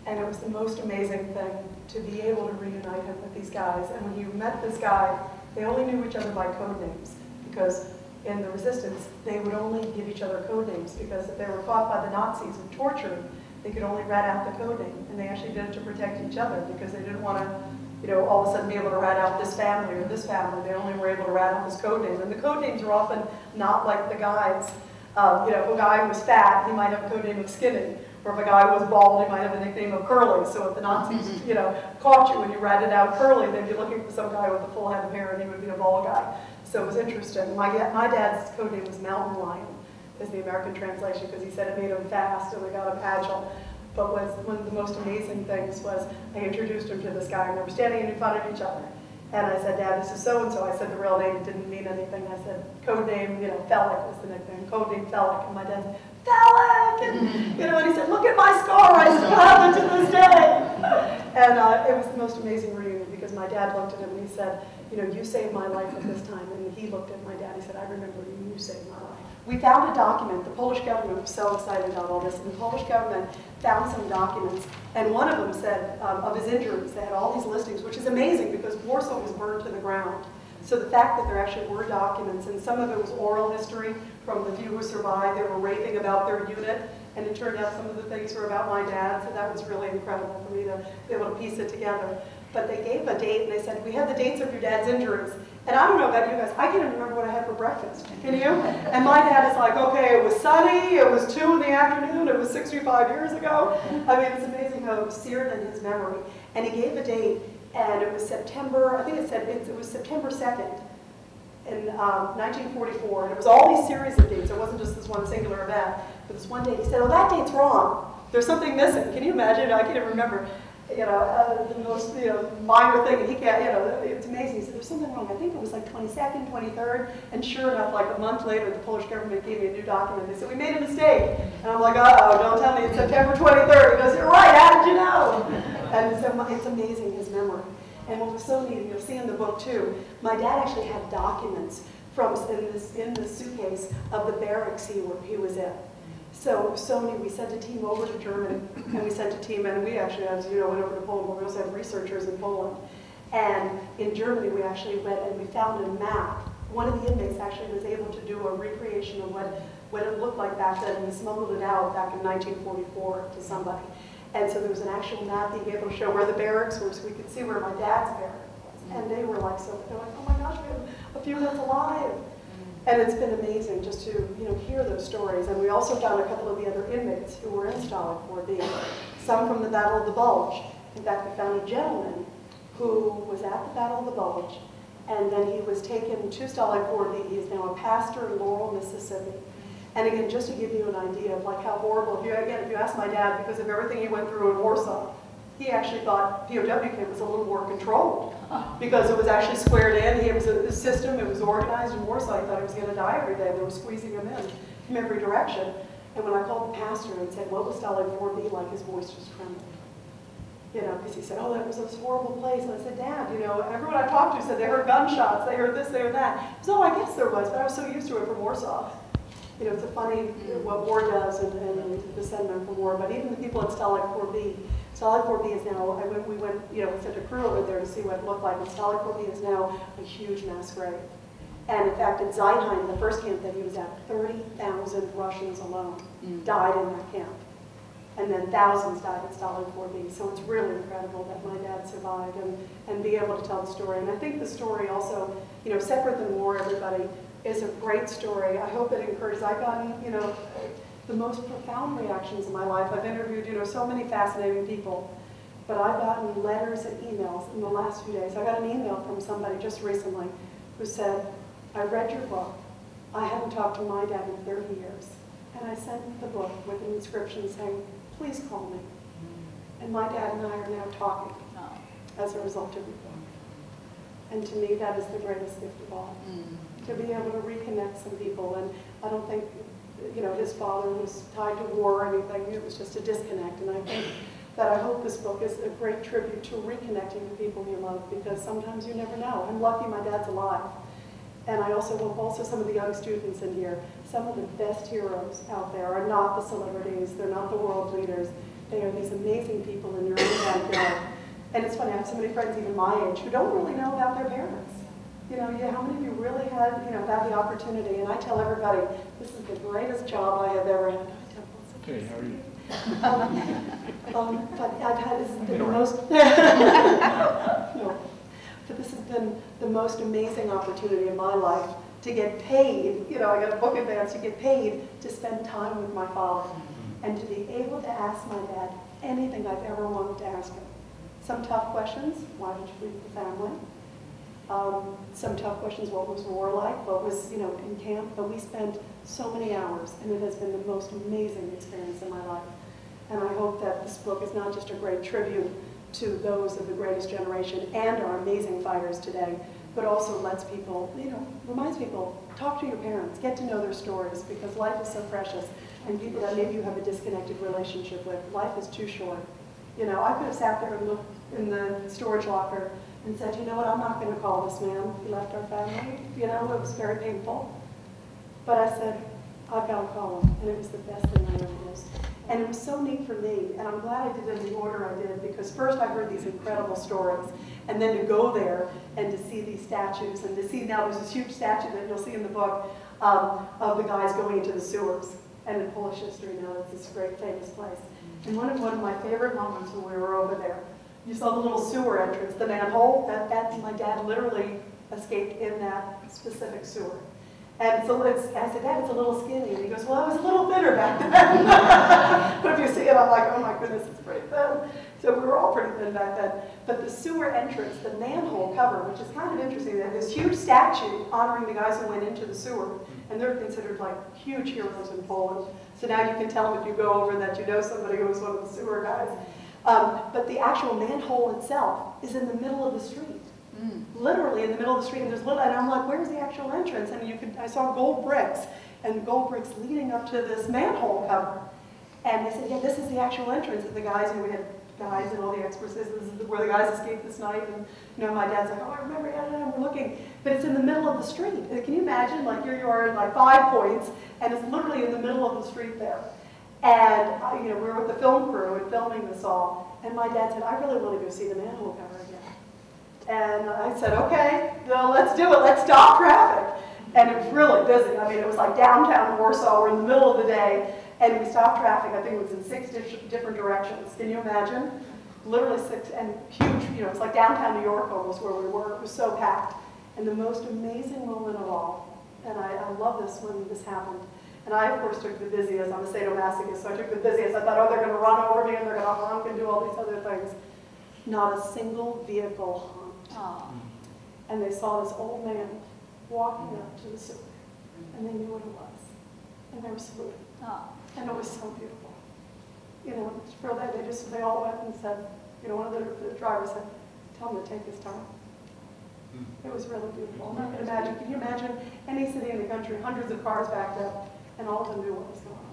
And it was the most amazing thing to be able to reunite him with these guys. And when you met this guy, they only knew each other by code names, because in the resistance, they would only give each other code names, because if they were caught by the Nazis and tortured, they could only rat out the code name. And they actually did it to protect each other, because they didn't want to, you know, all of a sudden be able to rat out this family or this family. They only were able to rat out this code name. And the code names are often not like the guys. You know, if a guy was fat, he might have a code name of Skinny. Or if a guy was bald, he might have a nickname of Curly. So if the Nazis, you know, caught you when you ratted out Curly, they'd be looking for some guy with a full head of hair, and he would be a bald guy. So it was interesting. My dad's code name was Mountain Lion, is the American translation, because he said it made him fast and it got him agile. But one of the most amazing things was I introduced him to this guy, and they were standing in front of each other. And I said, Dad, this is so-and-so. I said the real name didn't mean anything. I said, code name, you know, Fellick was the nickname. Code name Fellick. And my dad said, Fellick! And, you know, and he said, look at my scar. I still have it to this day. And it was the most amazing reunion, because my dad looked at him and he said, you know, you saved my life at this time. And he looked at my dad. He said, I remember you. You saved my life. We found a document. The Polish government was so excited about all this. And the Polish government found some documents. And one of them said of his injuries, they had all these listings, which is amazing because Warsaw was burned to the ground. So the fact that there actually were documents, and some of it was oral history from the few who survived, they were raving about their unit, and it turned out some of the things were about my dad, so that was really incredible for me to be able to piece it together. But they gave a date, and they said, we have the dates of your dad's injuries. And I don't know about you guys, I can't even remember what I had for breakfast. Can you? And my dad is like, okay, it was sunny, it was 2 in the afternoon, it was 65 years ago. I mean, it's amazing how it was seared in his memory. And he gave a date, and it was September, I think it said, it was September 2nd in 1944. And it was all these series of dates. It wasn't just this one singular event. But this one date, he said, oh, that date's wrong. There's something missing. Can you imagine? I can't even remember. You know, the most, you know, minor thing, and he can't, you know, it's amazing. He said, there's something wrong. I think it was like 22nd, 23rd, and sure enough, like a month later, the Polish government gave me a new document. They said, we made a mistake. And I'm like, uh-oh, don't tell me it's September 23rd. He goes, you're right, how did you know? And so it's amazing, his memory. And what was so neat, you'll see in the book too, my dad actually had documents from in the suitcase of the barracks he was in. So neat. We sent a team over to Germany, and we sent a team, and we actually, as you know, went over to Poland, but we also have researchers in Poland. And in Germany, we actually went and we found a map. One of the inmates actually was able to do a recreation of what it looked like back then, and he smuggled it out back in 1944 to somebody. And so there was an actual map being able to show where the barracks were, so we could see where my dad's barrack was. And they were like, they're like, oh my gosh, we have a few that's alive. And it's been amazing just to, you know, hear those stories. And we also found a couple of the other inmates who were in Stalag 4B, some from the Battle of the Bulge. In fact, we found a gentleman who was at the Battle of the Bulge, and then he was taken to Stalag 4B. He is now a pastor in Laurel, Mississippi. And again, just to give you an idea of like how horrible, if you ask my dad, because of everything he went through in Warsaw, he actually thought POW camp was a little more controlled because it was actually squared in. It was a system, it was organized in Warsaw. He thought he was going to die every day. They were squeezing him in from every direction. And when I called the pastor and said, what was Stalag 4B like, his voice just trembled. You know, because he said, oh, that was this horrible place. And I said, Dad, you know, everyone I talked to said they heard gunshots, they heard this, they heard that. He said, oh, I guess there was, but I was so used to it from Warsaw. You know, it's a funny what war does and the sentiment from war. But even the people at Stalag 4B, Stalag 4B is now, we went, you know, we sent a crew over there to see what it looked like, and Stalag 4B is now a huge mass grave. And in fact, at Zeitheim, the first camp that he was at, 30,000 Russians alone died in that camp. And then thousands died at Stalag 4B. So it's really incredible that my dad survived and be able to tell the story. And I think the story also, you know, separate than war, everybody, is a great story. I hope it encourages. I've gotten, you know, the most profound reactions in my life. I've interviewed, you know, so many fascinating people, but I've gotten letters and emails in the last few days. I got an email from somebody just recently who said, I read your book. I haven't talked to my dad in 30 years. And I sent the book with an inscription saying, please call me. And my dad and I are now talking as a result of your book. And to me, that is the greatest gift of all. To be able to reconnect some people. And I don't think, you know, his father was tied to war or anything. It was just a disconnect. And I think that I hope this book is a great tribute to reconnecting with people you love, because sometimes you never know. I'm lucky my dad's alive. And I also hope some of the young students in here, some of the best heroes out there are not the celebrities, they're not the world leaders. They are these amazing people in your own backyard. And it's funny, I have so many friends even my age who don't really know about their parents. You know, how many of you really had, had the opportunity? And I tell everybody, this is the greatest job I have ever had. Hey, how are you? But I've had, this has been the most, no, but this has been the most amazing opportunity in my life to get paid. I got a book advance to get paid to spend time with my father and to be able to ask my dad anything I've ever wanted to ask him. Some tough questions, why did you leave the family? Some tough questions, what was war like? What was, in camp? But we spent so many hours, and it has been the most amazing experience in my life. And I hope that this book is not just a great tribute to those of the greatest generation and our amazing fighters today, but also lets people, reminds people, talk to your parents, get to know their stories, because life is so precious. And people that maybe you have a disconnected relationship with, life is too short. I could have sat there and looked in the storage locker and said, you know what, I'm not going to call this man. He left our family. It was very painful. But I said, I've got to call him. And it was the best thing I ever did. And it was so neat for me. And I'm glad I did it in the order I did, because first I heard these incredible stories. And then to go there and to see these statues, and to see now there's this huge statue that you'll see in the book of the guys going into the sewers. And in Polish history now, it's this great famous place. And one of my favorite moments when we were over there, you saw the little sewer entrance, the manhole. My dad literally escaped in that specific sewer. And so I said, Dad, it's a little skinny. And he goes, well, I was a little thinner back then. But if you see it, I'm like, oh my goodness, it's pretty thin. So we were all pretty thin back then. But the sewer entrance, the manhole cover, which is kind of interesting, they have this huge statue honoring the guys who went into the sewer. And they're considered like huge heroes in Poland. So now you can tell them if you go over that you know somebody who was one of the sewer guys. But the actual manhole itself is in the middle of the street. Literally in the middle of the street, and and I'm like, where's the actual entrance? And I saw gold bricks, and gold bricks leading up to this manhole cover. And they said, yeah, this is the actual entrance. And the guys, we had guys and all the experts, this is where the guys escaped this night. And my dad's like, oh, I remember, yeah, we're looking. But it's in the middle of the street. And can you imagine, like here you are in like 5 points, and it's literally in the middle of the street there. And we were with the film crew and filming this all. And my dad said, I really want to go see the manhole cover again. And I said, okay, well, let's do it. Let's stop traffic. And it was really busy. I mean, it was like downtown Warsaw. We're in the middle of the day. And we stopped traffic. I think it was in 6 different directions. Can you imagine? Literally 6, and huge, it's like downtown New York almost where we were. It was so packed. And the most amazing moment of all, and I love this when this happened, and I, of course, took the busiest. I'm a sadomasochist, so I took the busiest. I thought, oh, they're going to run over me, and they're going to honk and do all these other things. Not a single vehicle honked. Aww. And they saw this old man walking up to the sewer, and they knew what it was. And they were saluting. And it was so beautiful. For that, they all went and said, one of the drivers said, tell him to take his time. It was really beautiful. And I can imagine, can you imagine any city in the country, hundreds of cars backed up, and all of them knew what was going on?